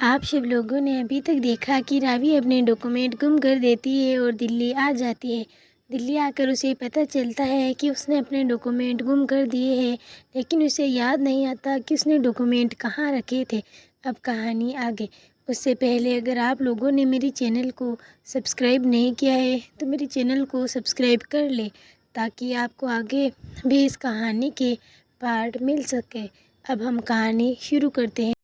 आप सब लोगों ने अभी तक देखा कि रावी अपने डॉक्यूमेंट गुम कर देती है और दिल्ली आ जाती है। दिल्ली आकर उसे पता चलता है कि उसने अपने डॉक्यूमेंट गुम कर दिए हैं, लेकिन उसे याद नहीं आता कि उसने डॉक्यूमेंट कहाँ रखे थे। अब कहानी आगे। उससे पहले अगर आप लोगों ने मेरे चैनल को सब्सक्राइब नहीं किया है तो मेरे चैनल को सब्सक्राइब कर ले, ताकि आपको आगे भी इस कहानी के पार्ट मिल सके। अब हम कहानी शुरू करते हैं।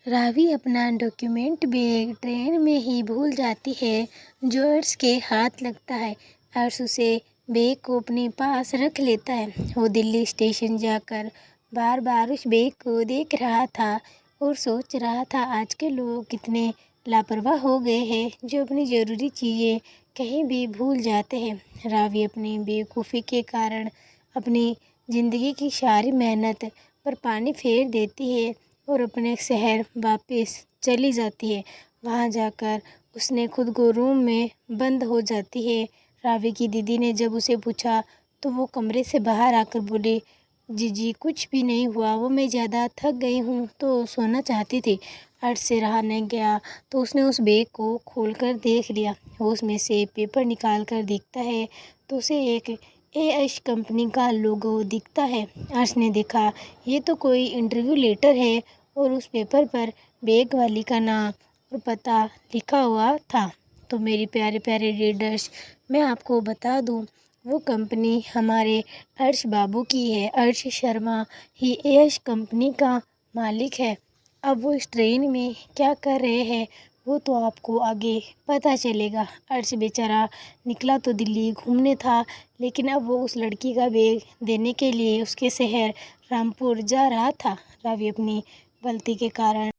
रावी अपना डॉक्यूमेंट बैग ट्रेन में ही भूल जाती है, जो अर्श के हाथ लगता है। अर्श उसे बैग को अपने पास रख लेता है। वो दिल्ली स्टेशन जाकर बार बार उस बैग को देख रहा था और सोच रहा था आज के लोग कितने लापरवाह हो गए हैं, जो अपनी ज़रूरी चीज़ें कहीं भी भूल जाते हैं। रावी अपनी बेवकूफ़ी के कारण अपनी ज़िंदगी की सारी मेहनत पर पानी फेर देती है और अपने शहर वापस चली जाती है। वहाँ जाकर उसने खुद को रूम में बंद हो जाती है। रावी की दीदी ने जब उसे पूछा तो वो कमरे से बाहर आकर बोली, जीजी कुछ भी नहीं हुआ, वो मैं ज़्यादा थक गई हूँ तो सोना चाहती थी। अर्श से रहा नहीं गया तो उसने उस बैग को खोलकर देख लिया। वो उसमें से पेपर निकाल कर देखता है तो उसे एक एएश कंपनी का लोगो दिखता है। अर्श ने देखा, ये तो कोई इंटरव्यू लेटर है और उस पेपर पर बैग वाली का नाम और पता लिखा हुआ था। तो मेरे प्यारे प्यारे रीडर्स, मैं आपको बता दूं, वो कंपनी हमारे अर्श बाबू की है। अर्श शर्मा ही एएश कंपनी का मालिक है। अब वो इस ट्रेन में क्या कर रहे हैं वो तो आपको आगे पता चलेगा। अर्श बेचारा निकला तो दिल्ली घूमने था, लेकिन अब वो उस लड़की का बैग देने के लिए उसके शहर रामपुर जा रहा था। रावी अपनी गलती के कारण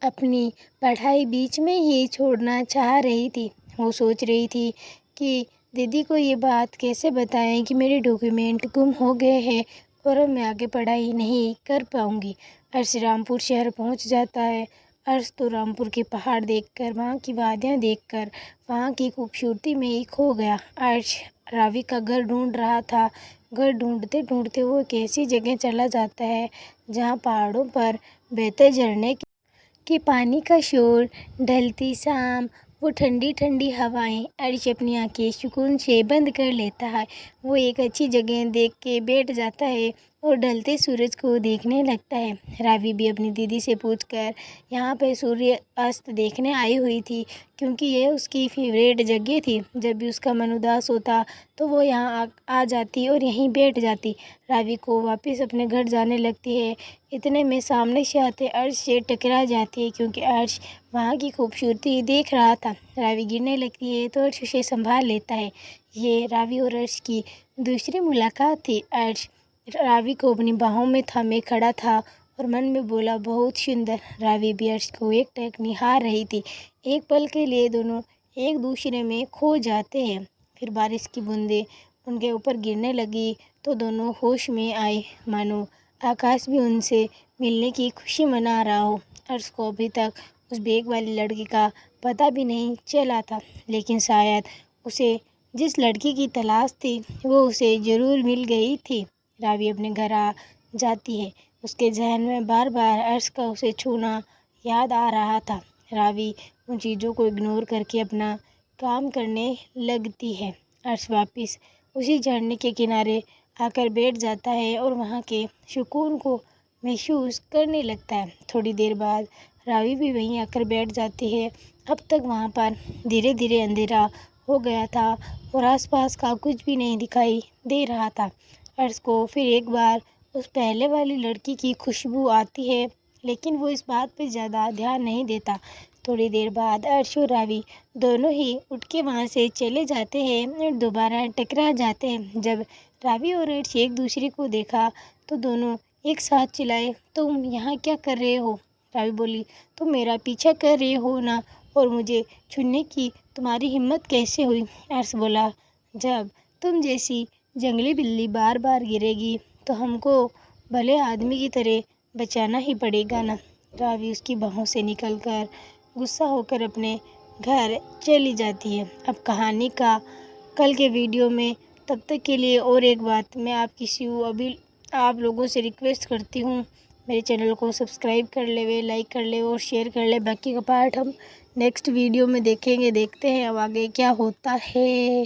अपनी पढ़ाई बीच में ही छोड़ना चाह रही थी। वो सोच रही थी कि दीदी को ये बात कैसे बताएं कि मेरे डॉक्यूमेंट गुम हो गए हैं और अब मैं आगे पढ़ाई नहीं कर पाऊंगी। अर्श रामपुर शहर पहुंच जाता है। अर्श तो रामपुर के पहाड़ देखकर, वहाँ की वादियाँ देखकर, वहाँ की खूबसूरती में ही खो गया। अर्श रावी का घर ढूंढ रहा था। घर ढूंढते ढूंढते वो एक ऐसी जगह चला जाता है जहाँ पहाड़ों पर बहते झरने के पानी का शोर, ढलती शाम, वो ठंडी ठंडी हवाएं। अर्श अपनी आंखें सुकून से बंद कर लेता है। वो एक अच्छी जगह देख के बैठ जाता है और ढलते सूरज को देखने लगता है। रावी भी अपनी दीदी से पूछकर यहाँ पे सूर्य अस्त देखने आई हुई थी, क्योंकि ये उसकी फेवरेट जगह थी। जब भी उसका मन उदास होता तो वो यहाँ आ जाती और यहीं बैठ जाती। रावी को वापस अपने घर जाने लगती है। इतने में सामने से आते अर्श से टकरा जाती है, क्योंकि अर्श वहाँ की खूबसूरती देख रहा था। रावी गिरने लगती है तो अर्श उसे संभाल लेता है। ये रावी और अर्श की दूसरी मुलाकात थी। अर्श रावी को अपनी बाहों में थामे खड़ा था और मन में बोला, बहुत सुंदर। रावी भी अर्श को एकटक निहार रही थी। एक पल के लिए दोनों एक दूसरे में खो जाते हैं। फिर बारिश की बूंदें उनके ऊपर गिरने लगी तो दोनों होश में आए, मानो आकाश भी उनसे मिलने की खुशी मना रहा हो। अर्श को अभी तक उस बैग वाली लड़की का पता भी नहीं चला था, लेकिन शायद उसे जिस लड़की की तलाश थी वो उसे ज़रूर मिल गई थी। रावी अपने घर आ जाती है। उसके जहन में बार बार अर्श का उसे छूना याद आ रहा था। रावी उन चीज़ों को इग्नोर करके अपना काम करने लगती है। अर्श वापस उसी झरने के किनारे आकर बैठ जाता है और वहाँ के सुकून को महसूस करने लगता है। थोड़ी देर बाद रावी भी वहीं आकर बैठ जाती है। अब तक वहाँ पर धीरे धीरे अंधेरा हो गया था और आसपास का कुछ भी नहीं दिखाई दे रहा था। अर्श को फिर एक बार उस पहले वाली लड़की की खुशबू आती है, लेकिन वो इस बात पर ज़्यादा ध्यान नहीं देता। थोड़ी देर बाद अर्श और रावी दोनों ही उठ के वहाँ से चले जाते हैं और दोबारा टकरा जाते हैं। जब रावी और अर्श एक दूसरे को देखा तो दोनों एक साथ चिल्लाए, तुम यहाँ क्या कर रहे हो? रावी बोली, तुम मेरा पीछा कर रहे हो ना, और मुझे छूने की तुम्हारी हिम्मत कैसे हुई? अर्श बोला, जब तुम जैसी जंगली बिल्ली बार बार गिरेगी तो हमको भले आदमी की तरह बचाना ही पड़ेगा ना। रावी उसकी बाहों से निकलकर गुस्सा होकर अपने घर चली जाती है। अब कहानी का कल के वीडियो में, तब तक के लिए और एक बात मैं आप लोगों से रिक्वेस्ट करती हूँ, मेरे चैनल को सब्सक्राइब कर ले, लाइक कर ले और शेयर कर ले। बाकी का पार्ट हम नेक्स्ट वीडियो में देखेंगे। देखते हैं अब आगे क्या होता है।